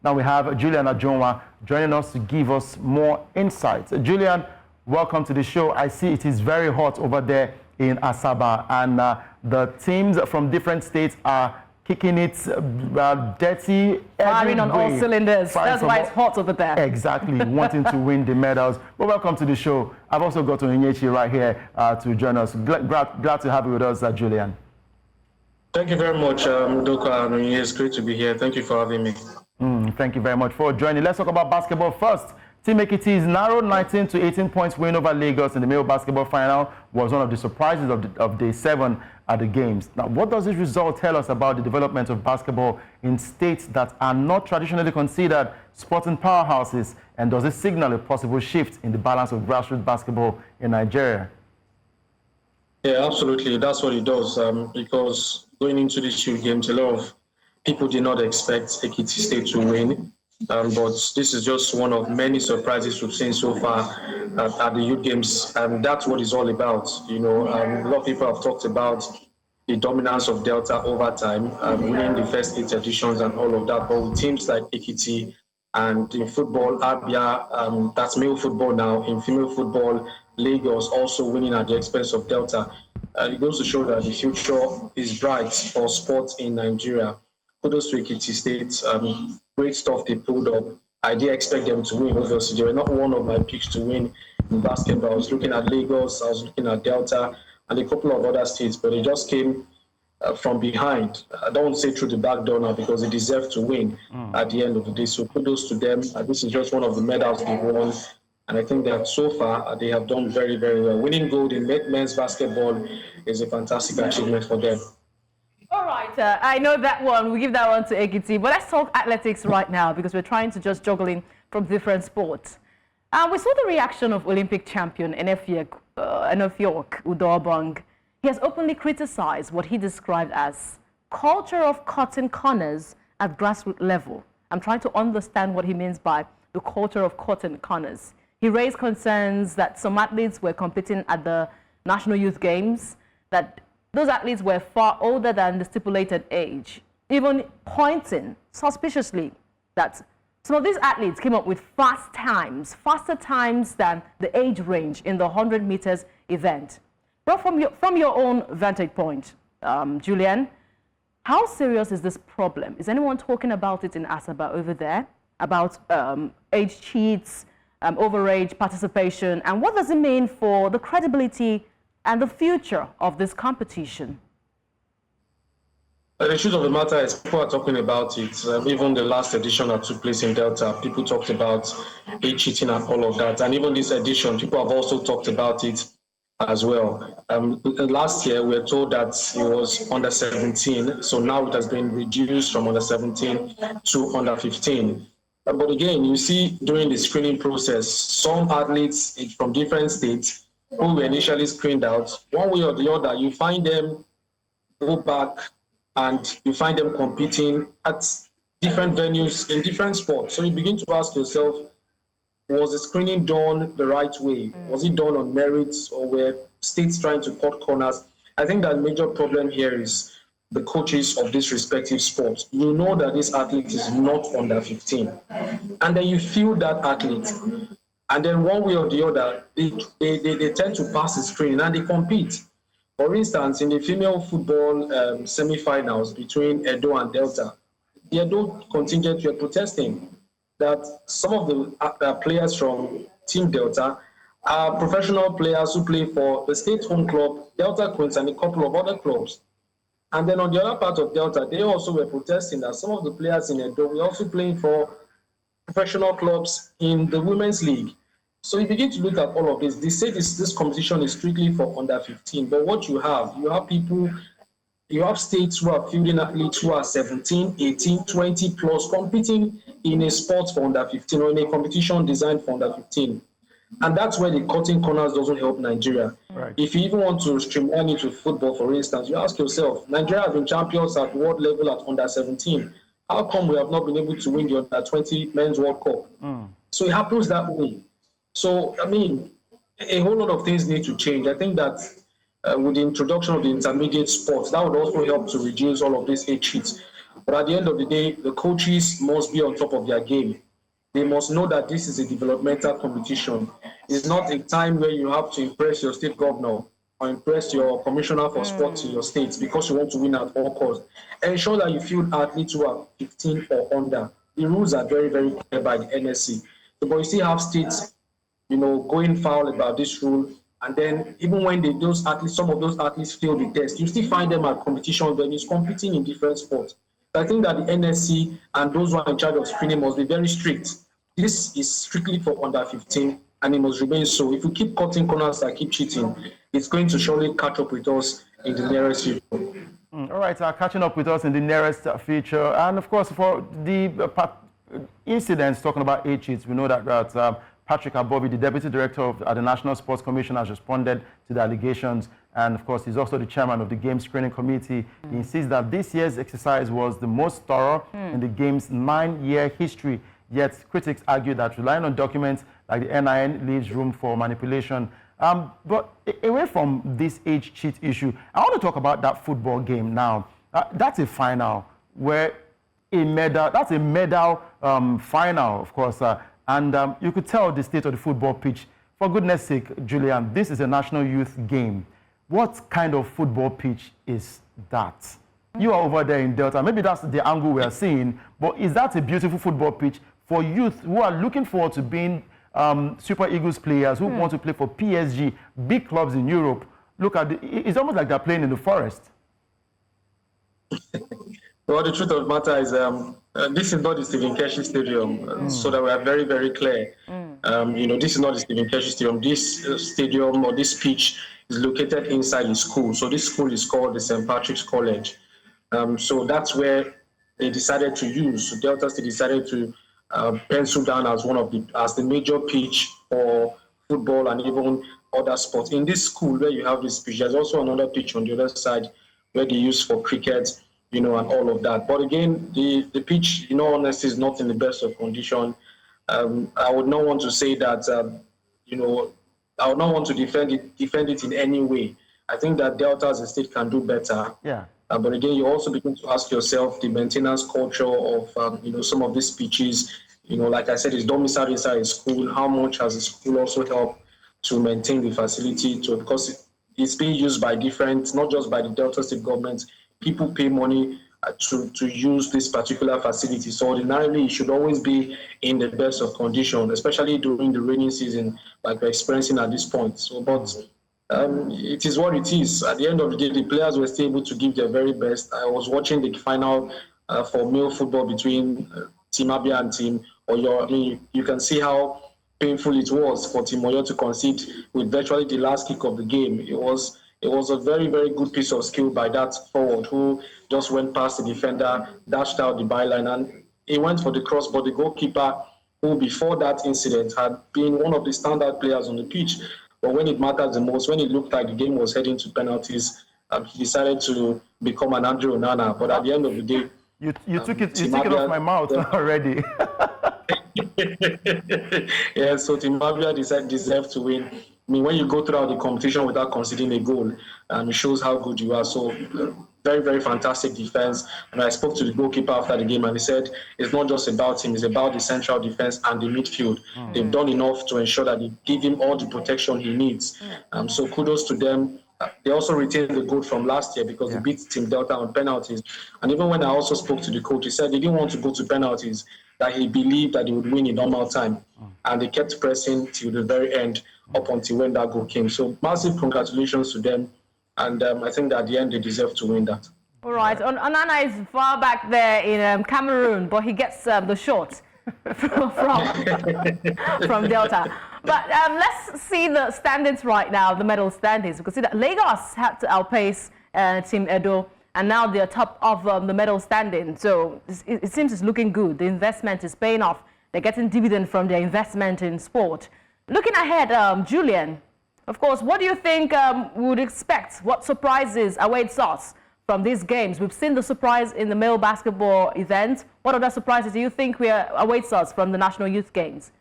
Now we have Julian Ajunwa joining us to give us more insights. Julian, welcome to the show. I see it is very hot over there in Asaba, and the teams from different states are kicking it dirty, firing on all cylinders. That's why it's hot over there. Exactly, wanting to win the medals. But welcome to the show. I've also got Onyechi right here to join us. Glad to have you with us, Julian. Thank you very much, Doka and Onyechi. It's great to be here. Thank you for having me. Thank you very much for joining. Let's talk about basketball first. Team Ekiti's narrow 19 to 18 points win over Lagos in the male basketball final was one of the surprises of day 7 at the games. Now, what does this result tell us about the development of basketball in states that are not traditionally considered sporting powerhouses, and does it signal a possible shift in the balance of grassroots basketball in Nigeria? Yeah, absolutely. That's what it does, because going into these 2 games, a lot of people did not expect Ekiti State to win. But this is just one of many surprises we've seen so far at the youth games, and that's what it's all about. You know, a lot of people have talked about the dominance of Delta over time, winning the first 8 editions and all of that. But with teams like Ekiti and in football, Abia, that's male football now, in female football, Lagos also winning at the expense of Delta. It goes to show that the future is bright for sports in Nigeria. Kudos to Ekiti State. Great stuff they pulled up. I did expect them to win, obviously. They were not one of my picks to win in basketball. I was looking at Lagos, I was looking at Delta, and a couple of other states, but they just came from behind. I don't want to say through the back door now, because they deserve to win at the end of the day. So kudos to them. This is just one of the medals they won. And I think that so far they have done very, very well. Winning gold in men's basketball is a fantastic achievement for them. All right, I know that one. We give that one to Ekiti. But let's talk athletics right now, because we're trying to just juggle in from different sports. We saw the reaction of Olympic champion Enefiok Udobong. He has openly criticized what he described as culture of cutting corners at grassroots level. I'm trying to understand what he means by the culture of cutting corners. He raised concerns that some athletes were competing at the National Youth Games, that those athletes were far older than the stipulated age, even pointing suspiciously that some of these athletes came up with faster times than the age range in the 100 meters event. But from your own vantage point, Julian, how serious is this problem? Is anyone talking about it in Asaba over there, about age cheats, overage participation, and what does it mean for the credibility and the future of this competition? The truth of the matter is people are talking about it. Even the last edition that took place in Delta, people talked about age cheating and all of that. And even this edition, people have also talked about it as well. Last year, we were told that it was under 17. So now it has been reduced from under 17 to under 15. But again, you see during the screening process, some athletes from different states who were initially screened out, one way or the other, you find them go back and you find them competing at different venues in different sports. So you begin to ask yourself, was the screening done the right way? Was it done on merits, or were states trying to cut corners? I think that the major problem here is the coaches of this respective sports. You know that this athlete is not under 15. And then you feel that athlete. And then one way or the other, they tend to pass the screening and they compete. For instance, in the female football semi-finals between Edo and Delta, the Edo contingent were protesting that some of the players from Team Delta are professional players who play for the state home club, Delta Queens, and a couple of other clubs. And then on the other part of Delta, they also were protesting that some of the players in Edo were also playing for professional clubs in the women's league. So you begin to look at all of this. They say this competition is strictly for under 15, but what you have people, you have states who are fielding athletes who are 17, 18, 20 plus competing in a sport for under 15 or in a competition designed for under 15. And that's where the cutting corners doesn't help Nigeria. Right. If you even want to streamline it to football, for instance, you ask yourself, Nigeria have been champions at world level at under 17. How come we have not been able to win the under 20 men's World Cup? So it happens that way. So, I mean, a whole lot of things need to change. I think that with the introduction of the intermediate sports, that would also help to reduce all of these age cheats. But at the end of the day, the coaches must be on top of their game. They must know that this is a developmental competition. It's not a time where you have to impress your state governor or impress your commissioner for sports in your state because you want to win at all costs. Ensure that you field athletes who are 15 or under. The rules are very, very clear by the NSC. So, but you still have states, going foul about this rule. And then even when some of those athletes fail the test, you still find them at competition venues competing in different sports. I think that the NSC and those who are in charge of screening must be very strict. This is strictly for under 15, and it must remain so. If we keep cutting corners and keep cheating, it's going to surely catch up with us in the nearest future. All right, catching up with us in the nearest future. And of course, for the incidents talking about age cheats, we know that Patrick Abobi, the Deputy Director of the National Sports Commission, has responded to the allegations. And of course, he's also the chairman of the Games Screening Committee. He insists that this year's exercise was the most thorough in the game's 9-year history. Yet critics argue that relying on documents like the NIN leaves room for manipulation. But away from this age cheat issue, I want to talk about that football game now. That's a final where that's a medal final, of course. And you could tell the state of the football pitch. For goodness sake, Julian, this is a national youth game. What kind of football pitch is that? You are over there in Delta. Maybe that's the angle we are seeing. But is that a beautiful football pitch for youth who are looking forward to being Super Eagles players, who want to play for PSG, big clubs in Europe? Look at it's almost like they're playing in the forest. Well, the truth of the matter is this is not the Stephen Keshi Stadium, so that we are very, very clear. This is not the Stephen Keshi Stadium. This stadium or this pitch is located inside the school. So this school is called the St. Patrick's College. So that's where they decided to use. So Delta State decided to pencil down as the major pitch for football and even other sports. In this school where you have this pitch, there's also another pitch on the other side where they use for cricket, and all of that. But again, the pitch, in all honesty, is not in the best of condition. I would not want to say that, I would not want to defend it in any way. I think that Delta as a state can do better. Yeah. But again, you also begin to ask yourself the maintenance culture of, some of these pitches. Like I said, it's domiciled inside a school. How much has the school also helped to maintain the facility? Because it's being used by not just by the Delta State government. People pay money to use this particular facility. So ordinarily, it should always be in the best of condition, especially during the rainy season, like we're experiencing at this point. So, but it is what it is. At the end of the day, the players were still able to give their very best. I was watching the final for male football between Team Abia and Team Oyo. You can see how painful it was for Team Oyo to concede with virtually the last kick of the game. It was a very, very good piece of skill by that forward who just went past the defender, dashed out the byline, and he went for the cross. But the goalkeeper, who before that incident had been one of the standout players on the pitch, but when it mattered the most, when it looked like the game was heading to penalties, he decided to become an Andre Onana. But at the end of the day, you took it off my mouth already. Yeah, so Team Abia deserved to win. I mean, when you go throughout the competition without conceding a goal, it shows how good you are. So, very, very fantastic defense. And I spoke to the goalkeeper after the game, and he said it's not just about him; it's about the central defense and the midfield. They've done enough to ensure that they give him all the protection he needs. So, kudos to them. They also retained the goal from last year because they beat Team Delta on penalties. And even when I also spoke to the coach, he said they didn't want to go to penalties, that he believed that they would win in normal time. And they kept pressing till the very end, up until when that goal came. So massive congratulations to them. And I think that at the end, they deserve to win that. All right. Onana is far back there in Cameroon, but he gets the shot from Delta. But let's see the standings right now, the medal standings. You can see that Lagos had to outpace Team Edo, and now they're top of the medal standing. So it seems it's looking good. The investment is paying off. They're getting dividend from their investment in sport. Looking ahead, Julian, of course, what do you think we would expect? What surprises await us from these games? We've seen the surprise in the male basketball event. What other surprises do you think awaits us from the National Youth Games?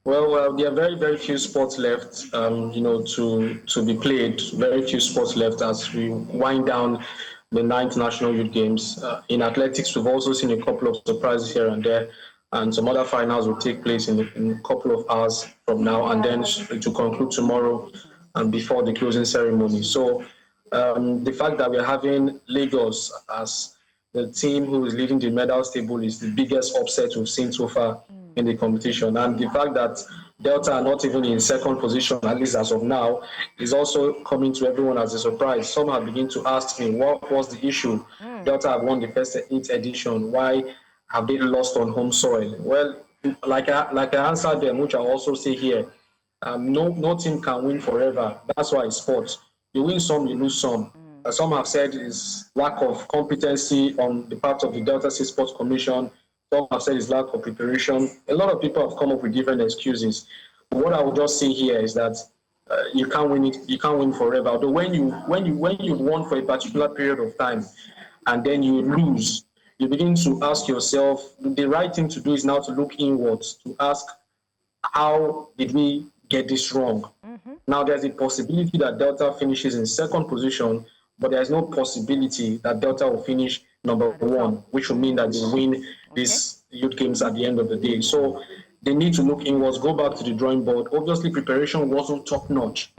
Well, there are very, very few sports left, to be played. Very few sports left as we wind down the 9th National Youth Games. In athletics, we've also seen a couple of surprises here and there, and some other finals will take place in a couple of hours from now, and then to conclude tomorrow and before the closing ceremony. So the fact that we're having Lagos as the team who is leading the medals table is the biggest upset we've seen so far in the competition. And the fact that Delta are not even in second position, at least as of now, is also coming to everyone as a surprise. Some have begun to ask me, what was the issue? Delta have won the first 8th edition. Why have they lost on home soil? Well, like I answered them, which I also say here, no team can win forever. That's why it's sports. You win some, you lose some. Some have said is lack of competency on the part of the Delta State Sports Commission. Some have said is lack of preparation. A lot of people have come up with different excuses. But what I would just say here is that you can't win it. You can't win forever. Although when you won for a particular period of time, and then you lose, you begin to ask yourself. The right thing to do is now to look inwards to ask, how did we get this wrong? Now there's a possibility that Delta finishes in second position, but there's no possibility that Delta will finish number 1, which will mean that they win these youth games at the end of the day. So they need to look inwards, go back to the drawing board. Obviously, preparation wasn't top-notch.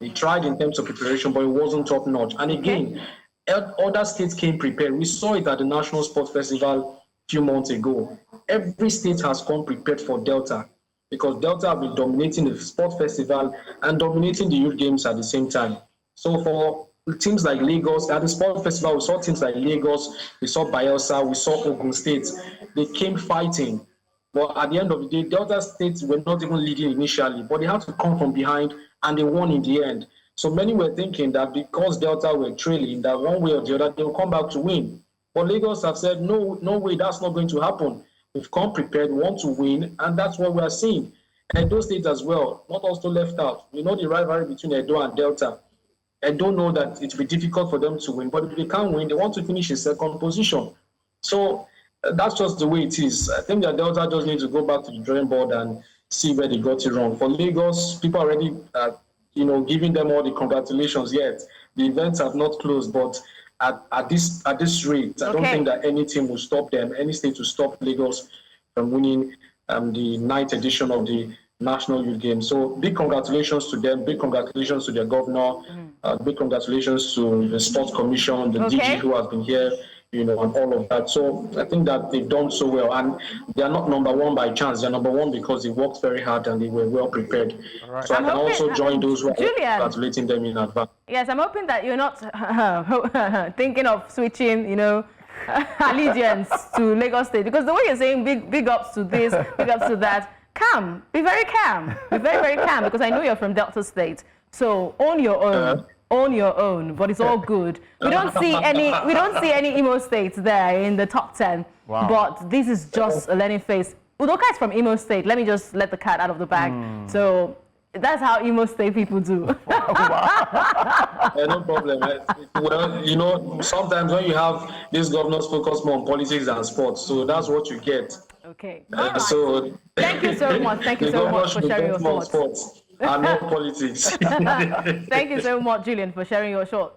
They tried in terms of preparation, but it wasn't top-notch. And again, other states came prepared. We saw it at the National Sports Festival a few months ago. Every state has come prepared for Delta, because Delta have been dominating the sports festival and dominating the youth games at the same time. So for teams like Lagos, at the sports festival, we saw teams like Lagos, we saw Bayelsa, we saw Ogun State. They came fighting. But at the end of the day, Delta States were not even leading initially, but they had to come from behind and they won in the end. So many were thinking that because Delta were trailing, that one way or the other, they will come back to win. But Lagos have said, no way, that's not going to happen. We've come prepared, want to win, and that's what we are seeing. And Edo State as well, not also left out. We know the rivalry between Edo and Delta. I don't know that it will be difficult for them to win, but if they can't win, they want to finish in second position. So that's just the way it is. I think that Delta just need to go back to the drawing board and see where they got it wrong. For Lagos, people are already, giving them all the congratulations yet. The events have not closed, but at this rate, I don't think that any team will stop them, any state will stop Lagos from winning the 9th edition of the National Youth Games. So big congratulations to them, big congratulations to their governor, big congratulations to the Sports Commission, the DG who has been here, and all of that. So I think that they've done so well, and they are not number 1 by chance. They're number 1 because they worked very hard and they were well prepared. Right. So I can also join those who are congratulating them in advance. Yes, I'm hoping that you're not thinking of switching, allegiance to Lagos State, because the way you're saying big ups to this, big ups to that, calm, be very calm, be very, very calm, because I know you're from Delta State. So own your own, but it's all good. We don't see any Imo states there in the top 10. Wow. But this is just a learning phase. Udoka is from Imo State. Let me just let the cat out of the bag. So that's how Imo State people do. No problem. Well, sometimes when you have these governors focus more on politics than sports, so that's what you get. Okay. So thank you so much. Thank you so much for sharing your thoughts. Sports and not politics. Thank you so much, Julian, for sharing your thoughts.